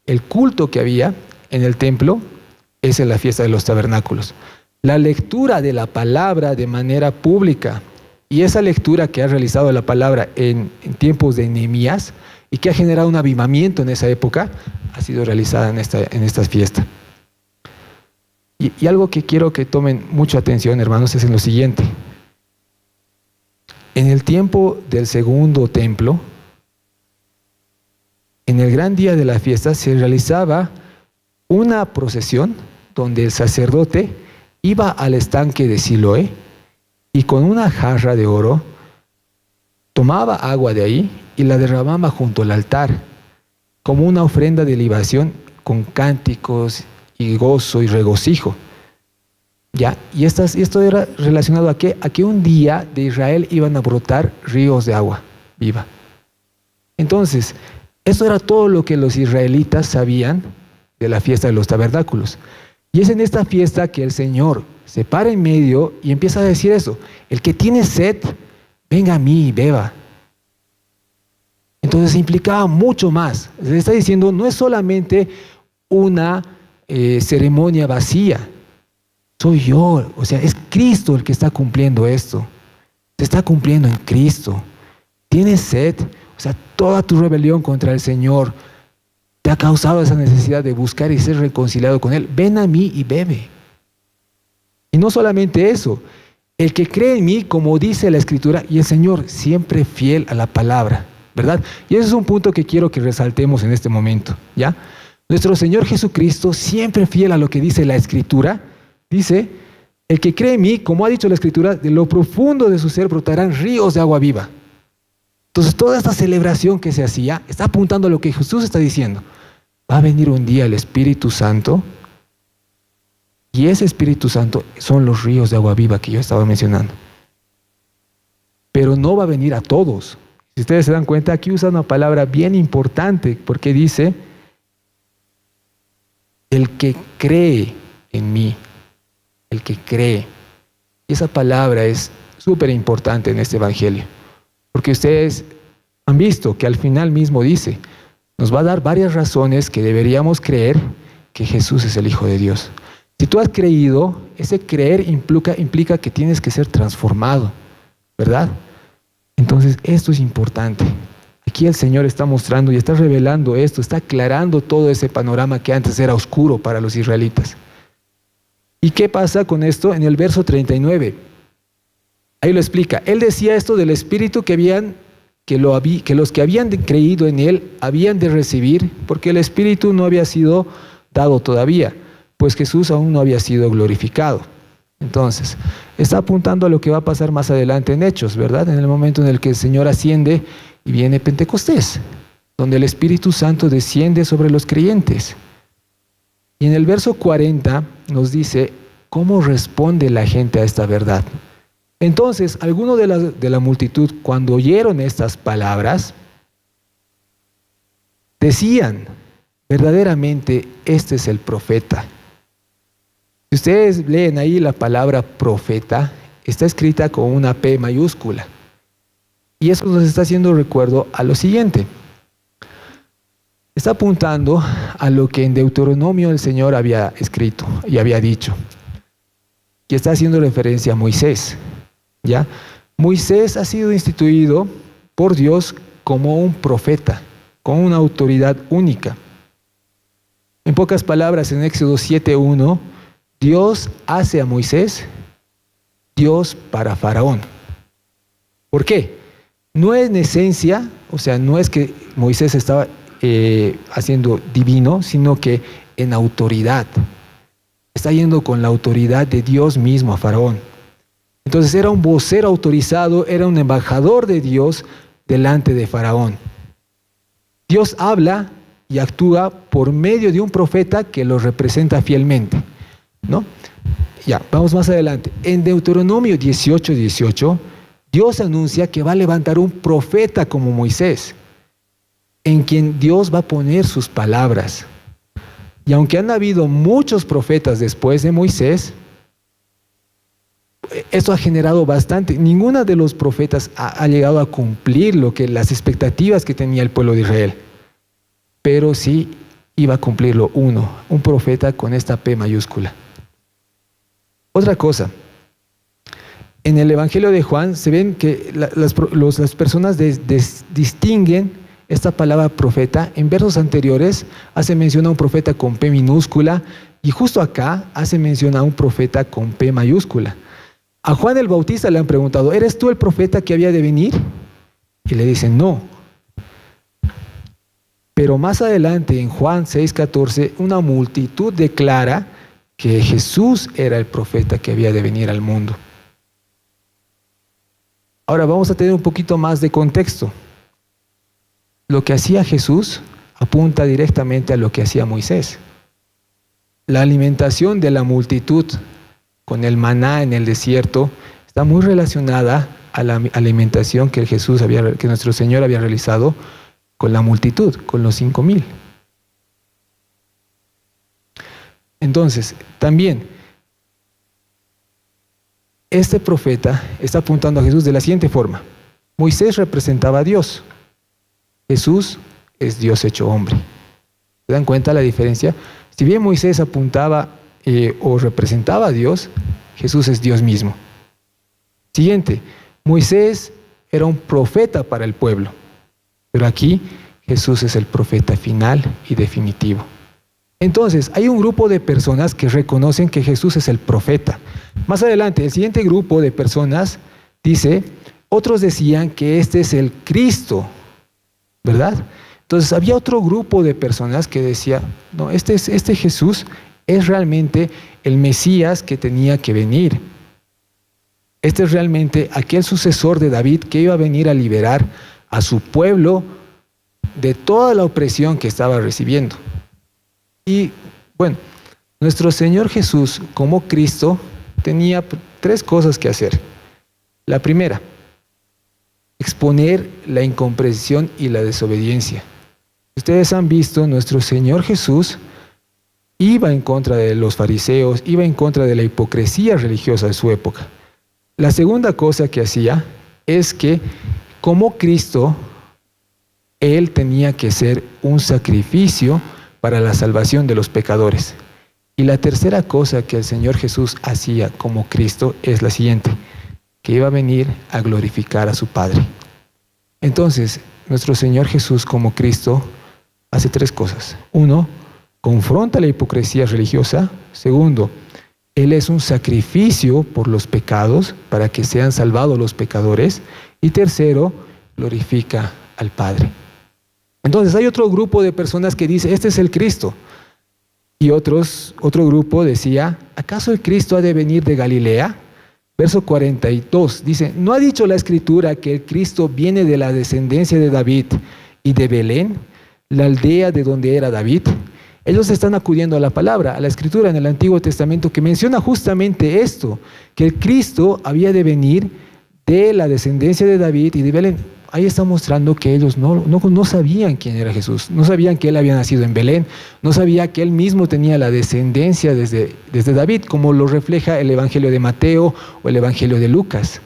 el culto que había en el templo, es en la fiesta de los tabernáculos. La lectura de la palabra de manera pública y esa lectura que ha realizado la palabra en tiempos de Nehemías y que ha generado un avivamiento en esa época, ha sido realizada en esta fiesta. Y algo que quiero que tomen mucha atención, hermanos, es en lo siguiente. En el tiempo del segundo templo, en el gran día de la fiesta, se realizaba una procesión donde el sacerdote iba al estanque de Siloé y con una jarra de oro tomaba agua de ahí y la derramaba junto al altar como una ofrenda de libación con cánticos y gozo y regocijo. ¿Ya? Y esto era relacionado a que un día de Israel iban a brotar ríos de agua viva. Entonces, eso era todo lo que los israelitas sabían de la fiesta de los tabernáculos. Y es en esta fiesta que el Señor se para en medio y empieza a decir eso: el que tiene sed, venga a mí y beba. Entonces implicaba mucho más. Le está diciendo, no es solamente una ceremonia vacía. Soy yo, o sea, es Cristo el que está cumpliendo esto. Se está cumpliendo en Cristo. Tienes sed, o sea, toda tu rebelión contra el Señor, te ha causado esa necesidad de buscar y ser reconciliado con Él, ven a mí y bebe. Y no solamente eso, el que cree en mí, como dice la Escritura, y el Señor siempre fiel a la palabra, ¿verdad? Y ese es un punto que quiero que resaltemos en este momento, ¿ya? Nuestro Señor Jesucristo, siempre fiel a lo que dice la Escritura, dice, el que cree en mí, como ha dicho la Escritura, de lo profundo de su ser brotarán ríos de agua viva. Entonces, toda esta celebración que se hacía está apuntando a lo que Jesús está diciendo. Va a venir un día el Espíritu Santo, y ese Espíritu Santo son los ríos de agua viva que yo estaba mencionando. Pero no va a venir a todos. Si ustedes se dan cuenta, aquí usa una palabra bien importante, porque dice, el que cree en mí, el que cree. Y esa palabra es súper importante en este Evangelio, porque ustedes han visto que al final mismo dice, nos va a dar varias razones que deberíamos creer que Jesús es el Hijo de Dios. Si tú has creído, ese creer implica que tienes que ser transformado, ¿verdad? Entonces esto es importante. Aquí el Señor está mostrando y está revelando esto, está aclarando todo ese panorama que antes era oscuro para los israelitas. ¿Y qué pasa con esto? En el verso 39, ahí lo explica. Él decía esto del Espíritu que los que habían creído en Él habían de recibir, porque el Espíritu no había sido dado todavía, pues Jesús aún no había sido glorificado. Entonces, está apuntando a lo que va a pasar más adelante en Hechos, ¿verdad? En el momento en el que el Señor asciende y viene Pentecostés, donde el Espíritu Santo desciende sobre los creyentes. Y en el verso 40 nos dice cómo responde la gente a esta verdad. Entonces, algunos de la multitud, cuando oyeron estas palabras, decían, verdaderamente, este es el profeta. Si ustedes leen ahí la palabra profeta, está escrita con una P mayúscula. Y eso nos está haciendo recuerdo a lo siguiente. Está apuntando a lo que en Deuteronomio el Señor había escrito y había dicho. Y está haciendo referencia a Moisés, ¿ya? Moisés ha sido instituido por Dios como un profeta, con una autoridad única. En pocas palabras, en Éxodo 7:1, Dios hace a Moisés Dios para Faraón. ¿Por qué? No es en esencia, o sea, no es que Moisés estaba haciendo divino, sino que en autoridad. Está yendo con la autoridad de Dios mismo a Faraón. Entonces era un vocero autorizado, era un embajador de Dios delante de Faraón. Dios habla y actúa por medio de un profeta que lo representa fielmente, ¿no? Ya, vamos más adelante. En Deuteronomio 18:18, Dios anuncia que va a levantar un profeta como Moisés, en quien Dios va a poner sus palabras. Y aunque han habido muchos profetas después de Moisés, esto ha generado bastante. Ninguno de los profetas ha llegado a cumplir las expectativas que tenía el pueblo de Israel. Pero sí iba a cumplirlo uno, un profeta con esta P mayúscula. Otra cosa, en el Evangelio de Juan se ven que las personas distinguen esta palabra profeta. En versos anteriores hace mención a un profeta con P minúscula y justo acá hace mención a un profeta con P mayúscula. A Juan el Bautista le han preguntado, ¿eres tú el profeta que había de venir? Y le dicen, no. Pero más adelante en Juan 6:14, una multitud declara que Jesús era el profeta que había de venir al mundo. Ahora vamos a tener un poquito más de contexto. Lo que hacía Jesús apunta directamente a lo que hacía Moisés. La alimentación de la multitud con el maná en el desierto está muy relacionada a la alimentación que nuestro Señor había realizado con la multitud, con los 5,000. Entonces, también, este profeta está apuntando a Jesús de la siguiente forma. Moisés representaba a Dios. Jesús es Dios hecho hombre. ¿Se dan cuenta la diferencia? Si bien Moisés apuntaba o representaba a Dios, Jesús es Dios mismo. Siguiente, Moisés era un profeta para el pueblo. Pero aquí Jesús es el profeta final y definitivo. Entonces, hay un grupo de personas que reconocen que Jesús es el profeta. Más adelante, el siguiente grupo de personas dice, otros decían que este es el Cristo, ¿verdad? Entonces, había otro grupo de personas que decía, no, este Jesús es realmente el Mesías que tenía que venir. Este es realmente aquel sucesor de David que iba a venir a liberar a su pueblo de toda la opresión que estaba recibiendo. Y bueno, nuestro Señor Jesús, como Cristo, tenía 3 cosas que hacer. La primera, exponer la incomprensión y la desobediencia. Ustedes han visto, nuestro Señor Jesús iba en contra de los fariseos, iba en contra de la hipocresía religiosa de su época. La segunda cosa que hacía es que, como Cristo, Él tenía que ser un sacrificio para la salvación de los pecadores. Y la tercera cosa que el Señor Jesús hacía como Cristo es la siguiente, que iba a venir a glorificar a su Padre. Entonces, nuestro Señor Jesús como Cristo hace 3 cosas. 1, confronta la hipocresía religiosa. 2, Él es un sacrificio por los pecados para que sean salvados los pecadores. Y 3, glorifica al Padre. Entonces hay otro grupo de personas que dice, este es el Cristo. Y otro grupo decía, ¿acaso el Cristo ha de venir de Galilea? Verso 42 dice, ¿no ha dicho la Escritura que el Cristo viene de la descendencia de David y de Belén, la aldea de donde era David? Ellos están acudiendo a la palabra, a la Escritura en el Antiguo Testamento que menciona justamente esto, que el Cristo había de venir de la descendencia de David y de Belén. Ahí está mostrando que ellos no sabían quién era Jesús, no sabían que Él había nacido en Belén, no sabía que Él mismo tenía la descendencia desde David, como lo refleja el Evangelio de Mateo o el Evangelio de Lucas.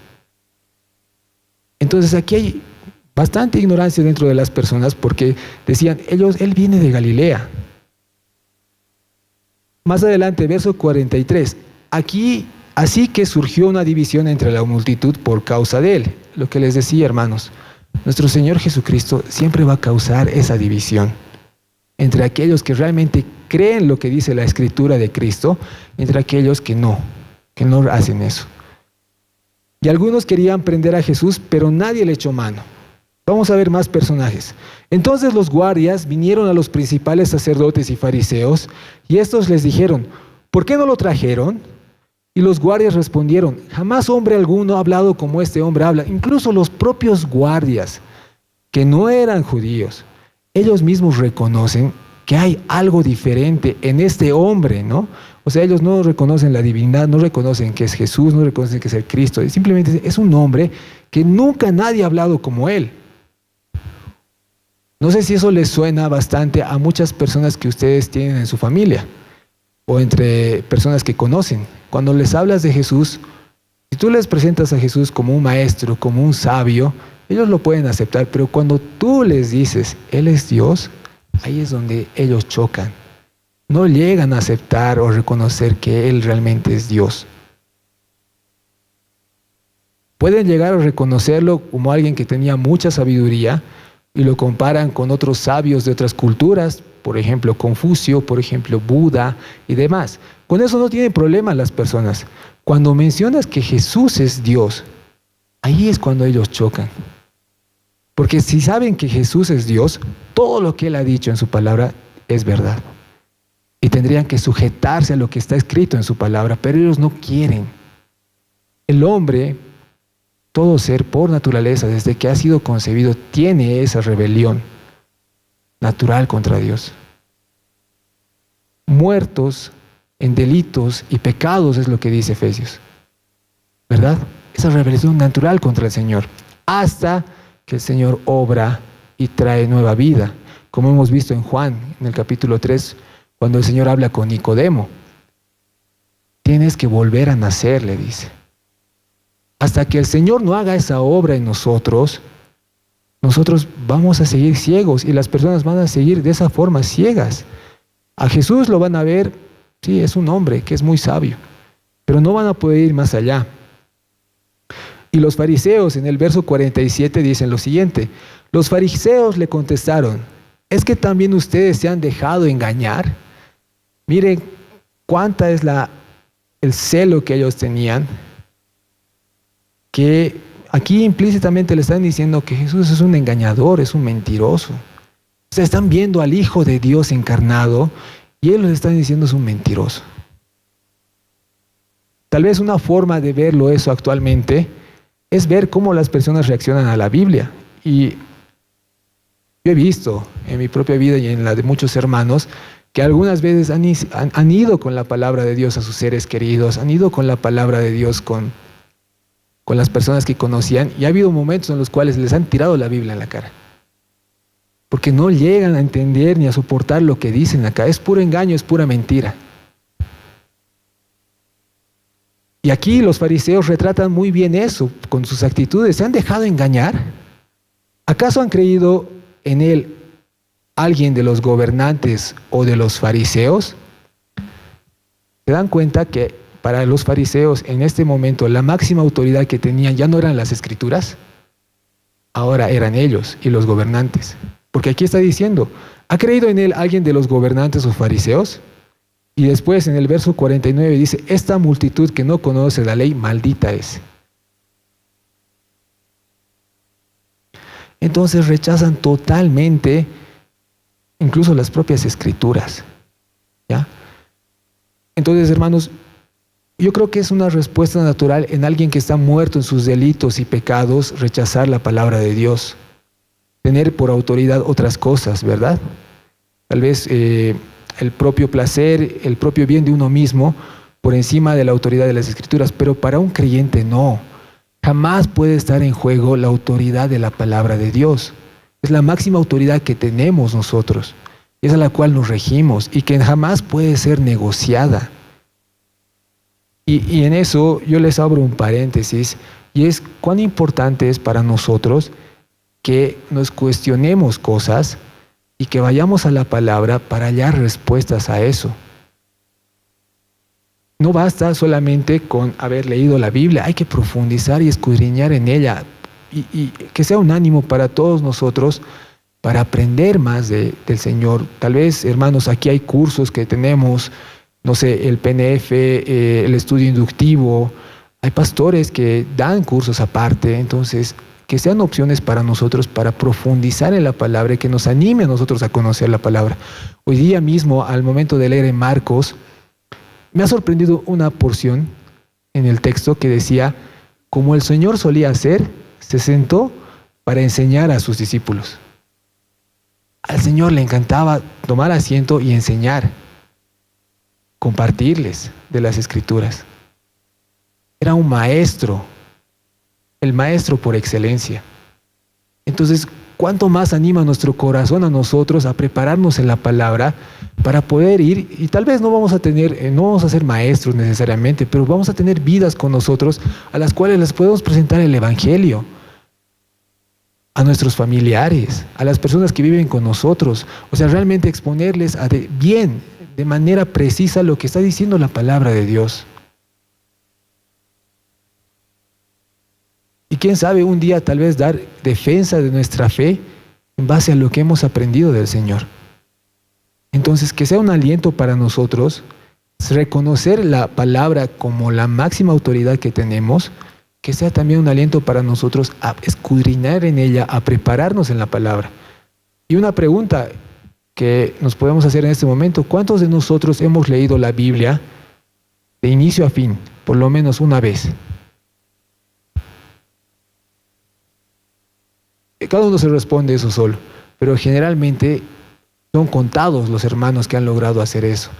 Entonces aquí hay bastante ignorancia dentro de las personas porque decían, Él viene de Galilea. Más adelante, verso 43, aquí, así que surgió una división entre la multitud por causa de Él. Lo que les decía, hermanos, nuestro Señor Jesucristo siempre va a causar esa división entre aquellos que realmente creen lo que dice la Escritura de Cristo, entre aquellos que no hacen eso. Y algunos querían prender a Jesús, pero nadie le echó mano. Vamos a ver más personajes. Entonces los guardias vinieron a los principales sacerdotes y fariseos, y estos les dijeron, ¿por qué no lo trajeron? Y los guardias respondieron, jamás hombre alguno ha hablado como este hombre habla. Incluso los propios guardias, que no eran judíos, ellos mismos reconocen que hay algo diferente en este hombre, ¿no? O sea, ellos no reconocen la divinidad, no reconocen que es Jesús, no reconocen que es el Cristo. Simplemente es un hombre que nunca nadie ha hablado como él. No sé si eso les suena bastante a muchas personas que ustedes tienen en su familia o entre personas que conocen. Cuando les hablas de Jesús, si tú les presentas a Jesús como un maestro, como un sabio, ellos lo pueden aceptar, pero cuando tú les dices, Él es Dios, ahí es donde ellos chocan. No llegan a aceptar o reconocer que Él realmente es Dios. Pueden llegar a reconocerlo como alguien que tenía mucha sabiduría y lo comparan con otros sabios de otras culturas, por ejemplo Confucio, por ejemplo Buda y demás. Con eso no tienen problema las personas. Cuando mencionas que Jesús es Dios, ahí es cuando ellos chocan. Porque si saben que Jesús es Dios, todo lo que Él ha dicho en su palabra es verdad. Y tendrían que sujetarse a lo que está escrito en su palabra, pero ellos no quieren. El hombre, todo ser por naturaleza, desde que ha sido concebido, tiene esa rebelión natural contra Dios. Muertos en delitos y pecados es lo que dice Efesios, ¿verdad? Esa rebelión natural contra el Señor, hasta que el Señor obra y trae nueva vida, como hemos visto en Juan, en el capítulo 3, cuando el Señor habla con Nicodemo. Tienes que volver a nacer, le dice. Hasta que el Señor no haga esa obra en nosotros vamos a seguir ciegos y las personas van a seguir de esa forma ciegas. A Jesús lo van a ver, sí, es un hombre que es muy sabio, pero no van a poder ir más allá. Y los fariseos en el verso 47 dicen lo siguiente: los fariseos le contestaron, ¿es que también ustedes se han dejado engañar? Miren cuánta es el celo que ellos tenían, que aquí implícitamente le están diciendo que Jesús es un engañador, es un mentiroso. O sea, están viendo al Hijo de Dios encarnado y ellos les están diciendo es un mentiroso. Tal vez una forma de verlo eso actualmente es ver cómo las personas reaccionan a la Biblia. Y yo he visto en mi propia vida y en la de muchos hermanos que algunas veces han ido con la palabra de Dios a sus seres queridos, han ido con la palabra de Dios con las personas que conocían, y ha habido momentos en los cuales les han tirado la Biblia en la cara. Porque no llegan a entender ni a soportar lo que dicen acá. Es puro engaño, es pura mentira. Y aquí los fariseos retratan muy bien eso con sus actitudes. ¿Se han dejado engañar? ¿Acaso han creído en él alguien de los gobernantes o de los fariseos? ¿Se dan cuenta que para los fariseos en este momento la máxima autoridad que tenían ya no eran las escrituras? Ahora eran ellos y los gobernantes. Porque aquí está diciendo, ¿ha creído en él alguien de los gobernantes o fariseos? Y después en el verso 49 dice, esta multitud que no conoce la ley, maldita es. Entonces rechazan totalmente incluso las propias escrituras. ¿Ya? Entonces, hermanos, yo creo que es una respuesta natural en alguien que está muerto en sus delitos y pecados, rechazar la palabra de Dios. Tener por autoridad otras cosas, ¿verdad? Tal vez el propio placer, el propio bien de uno mismo, por encima de la autoridad de las Escrituras, pero para un creyente no. Jamás puede estar en juego la autoridad de la palabra de Dios. Es la máxima autoridad que tenemos nosotros, es a la cual nos regimos y que jamás puede ser negociada. Y en eso yo les abro un paréntesis, y es cuán importante es para nosotros que nos cuestionemos cosas y que vayamos a la palabra para hallar respuestas a eso. No basta solamente con haber leído la Biblia, hay que profundizar y escudriñar en ella, y que sea un ánimo para todos nosotros para aprender más del Señor. Tal vez, hermanos, aquí hay cursos que tenemos, no sé, el PNF, el estudio inductivo, hay pastores que dan cursos aparte, entonces que sean opciones para nosotros para profundizar en la palabra y que nos anime a nosotros a conocer la palabra. Hoy día mismo, al momento de leer en Marcos, me ha sorprendido una porción en el texto que decía, como el Señor solía hacer, se sentó para enseñar a sus discípulos. Al Señor le encantaba tomar asiento y enseñar, compartirles de las Escrituras. Era un maestro, el maestro por excelencia. Entonces, ¿cuánto más anima nuestro corazón a nosotros a prepararnos en la palabra para poder ir? Y tal vez no vamos a ser maestros necesariamente, pero vamos a tener vidas con nosotros a las cuales les podemos presentar el Evangelio, a nuestros familiares, a las personas que viven con nosotros. O sea, realmente exponerles de manera precisa lo que está diciendo la palabra de Dios. Y quién sabe, un día tal vez dar defensa de nuestra fe en base a lo que hemos aprendido del Señor. Entonces, que sea un aliento para nosotros, reconocer la palabra como la máxima autoridad que tenemos, que sea también un aliento para nosotros a escudriñar en ella, a prepararnos en la palabra. Y una pregunta que nos podemos hacer en este momento, ¿cuántos de nosotros hemos leído la Biblia de inicio a fin, por lo menos una vez? Cada uno se responde eso solo, pero generalmente son contados los hermanos que han logrado hacer eso.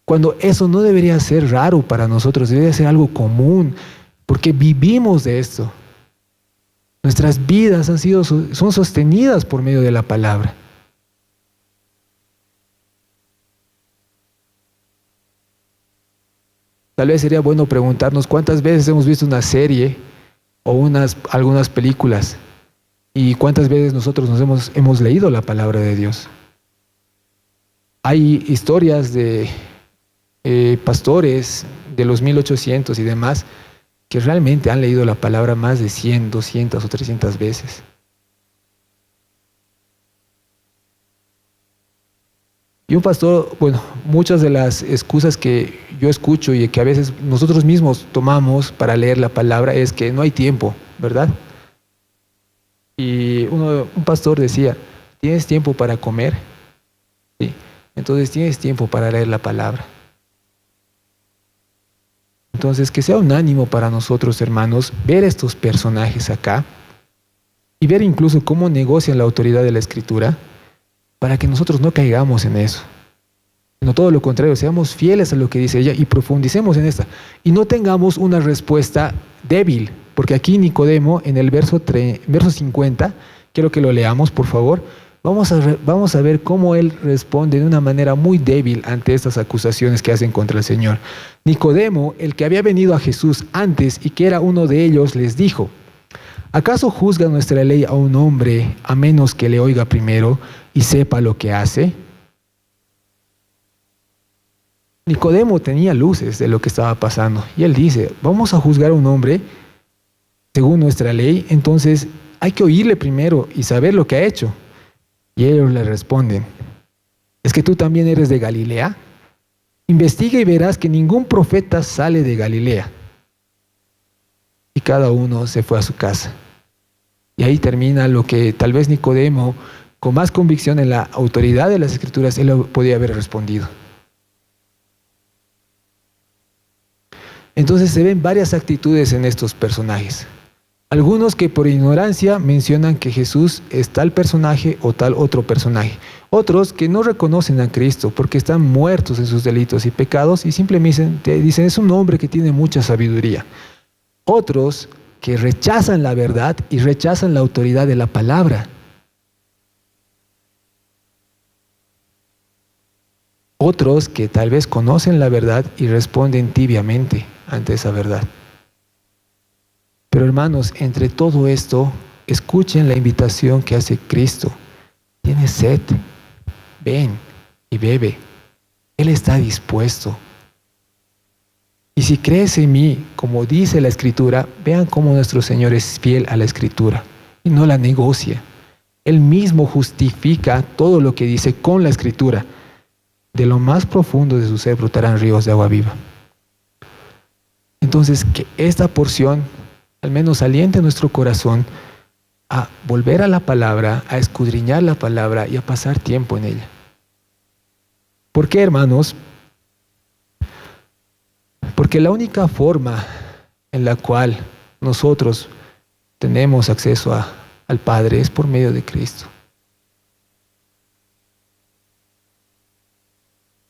Cuando eso no debería ser raro para nosotros, debería ser algo común, porque vivimos de esto. Nuestras vidas son sostenidas por medio de la palabra. Tal vez sería bueno preguntarnos cuántas veces hemos visto una serie o algunas películas. ¿Y cuántas veces nosotros hemos leído la palabra de Dios? Hay historias de pastores de los 1800 y demás que realmente han leído la palabra más de 100, 200 o 300 veces. Y un pastor, bueno, muchas de las excusas que yo escucho y que a veces nosotros mismos tomamos para leer la palabra es que no hay tiempo, ¿verdad? Y un pastor decía, ¿tienes tiempo para comer? Sí. Entonces tienes tiempo para leer la palabra. Entonces que sea un ánimo para nosotros, hermanos, ver estos personajes acá y ver incluso cómo negocian la autoridad de la Escritura para que nosotros no caigamos en eso. No, todo lo contrario, seamos fieles a lo que dice ella y profundicemos en esta. Y no tengamos una respuesta débil, porque aquí Nicodemo, en el verso 50, quiero que lo leamos, por favor. Vamos a ver cómo él responde de una manera muy débil ante estas acusaciones que hacen contra el Señor. Nicodemo, el que había venido a Jesús antes y que era uno de ellos, les dijo: ¿acaso juzga nuestra ley a un hombre a menos que le oiga primero y sepa lo que hace? Nicodemo tenía luces de lo que estaba pasando y él dice, vamos a juzgar a un hombre según nuestra ley, entonces hay que oírle primero y saber lo que ha hecho. Y ellos le responden, ¿es que tú también eres de Galilea? Investiga y verás que ningún profeta sale de Galilea. Y cada uno se fue a su casa. Y ahí termina lo que tal vez Nicodemo, con más convicción en la autoridad de las Escrituras, él lo podía haber respondido. Entonces se ven varias actitudes en estos personajes. Algunos que por ignorancia mencionan que Jesús es tal personaje o tal otro personaje. Otros que no reconocen a Cristo porque están muertos en sus delitos y pecados y simplemente dicen es un hombre que tiene mucha sabiduría. Otros que rechazan la verdad y rechazan la autoridad de la palabra. Otros que tal vez conocen la verdad y responden tibiamente ante esa verdad. Pero hermanos, entre todo esto, escuchen la invitación que hace Cristo. ¿Tienes sed? Ven y bebe. Él está dispuesto. Y si crees en mí, como dice la Escritura, vean cómo nuestro Señor es fiel a la Escritura y no la negocia. Él mismo justifica todo lo que dice con la Escritura. De lo más profundo de su ser brotarán ríos de agua viva. Entonces, que esta porción al menos aliente nuestro corazón a volver a la palabra, a escudriñar la palabra y a pasar tiempo en ella. ¿Por qué, hermanos? Porque la única forma en la cual nosotros tenemos acceso al Padre es por medio de Cristo.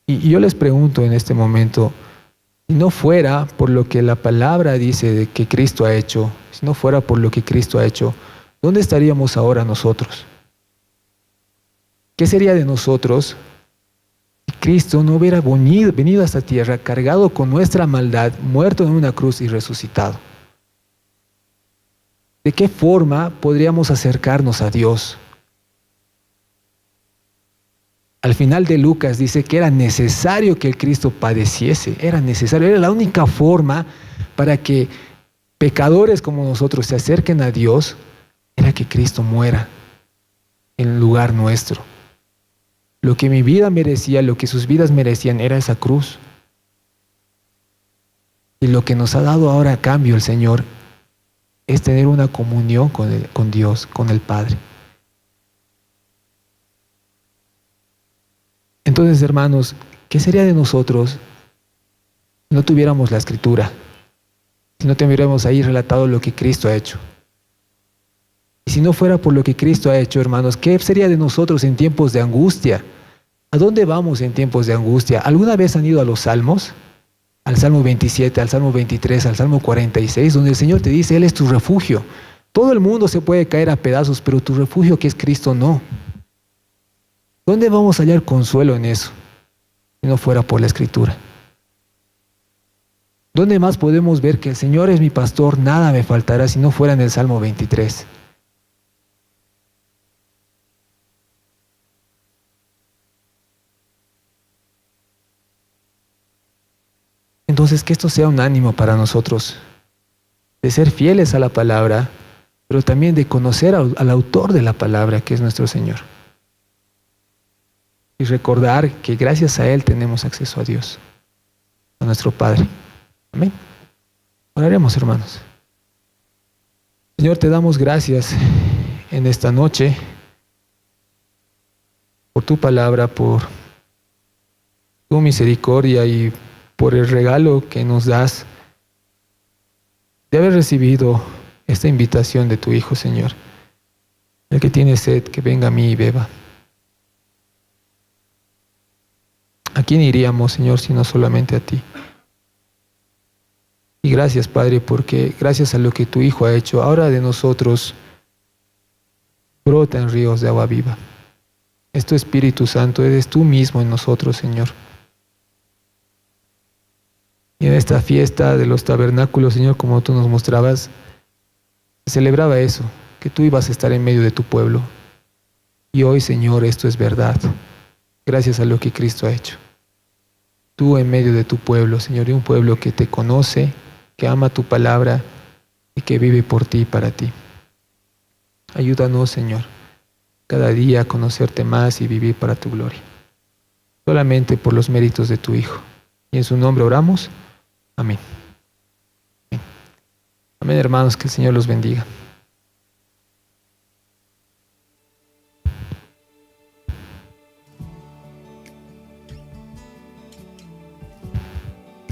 Y yo les pregunto en este momento, si no fuera por lo que la palabra dice de que Cristo ha hecho, si no fuera por lo que Cristo ha hecho, ¿dónde estaríamos ahora nosotros? ¿Qué sería de nosotros si Cristo no hubiera venido a esta tierra cargado con nuestra maldad, muerto en una cruz y resucitado? ¿De qué forma podríamos acercarnos a Dios? Al final de Lucas dice que era necesario que el Cristo padeciese, era necesario, era la única forma para que pecadores como nosotros se acerquen a Dios, era que Cristo muera en lugar nuestro. Lo que mi vida merecía, lo que sus vidas merecían era esa cruz. Y lo que nos ha dado ahora a cambio el Señor es tener una comunión con Dios, con el Padre. Entonces, hermanos, ¿qué sería de nosotros si no tuviéramos la Escritura? Si no tuviéramos ahí relatado lo que Cristo ha hecho. Y si no fuera por lo que Cristo ha hecho, hermanos, ¿qué sería de nosotros en tiempos de angustia? ¿A dónde vamos en tiempos de angustia? ¿Alguna vez han ido a los Salmos? Al Salmo 27, al Salmo 23, al Salmo 46, donde el Señor te dice, Él es tu refugio. Todo el mundo se puede caer a pedazos, pero tu refugio que es Cristo no. ¿Dónde vamos a hallar consuelo en eso? Si no fuera por la Escritura. ¿Dónde más podemos ver que el Señor es mi pastor, nada me faltará si no fuera en el Salmo 23? Entonces, que esto sea un ánimo para nosotros, de ser fieles a la palabra, pero también de conocer al autor de la palabra, que es nuestro Señor. y recordar que gracias a Él tenemos acceso a Dios, a nuestro Padre. Amén. Oraremos, hermanos. Señor, te damos gracias en esta noche por tu palabra, por tu misericordia y por el regalo que nos das de haber recibido esta invitación de tu Hijo, Señor. El que tiene sed, que venga a mí y beba. ¿A quién iríamos, Señor, sino solamente a ti? Y gracias, Padre, porque gracias a lo que tu Hijo ha hecho, ahora de nosotros brotan ríos de agua viva. Es tu Espíritu Santo, eres tú mismo en nosotros, Señor. Y en esta fiesta de los tabernáculos, Señor, como tú nos mostrabas, se celebraba eso, que tú ibas a estar en medio de tu pueblo. Y hoy, Señor, esto es verdad, gracias a lo que Cristo ha hecho. Tú en medio de tu pueblo, Señor, y un pueblo que te conoce, que ama tu palabra y que vive por ti y para ti. Ayúdanos, Señor, cada día a conocerte más y vivir para tu gloria. Solamente por los méritos de tu Hijo. Y en su nombre oramos. Amén. Amén, hermanos, que el Señor los bendiga.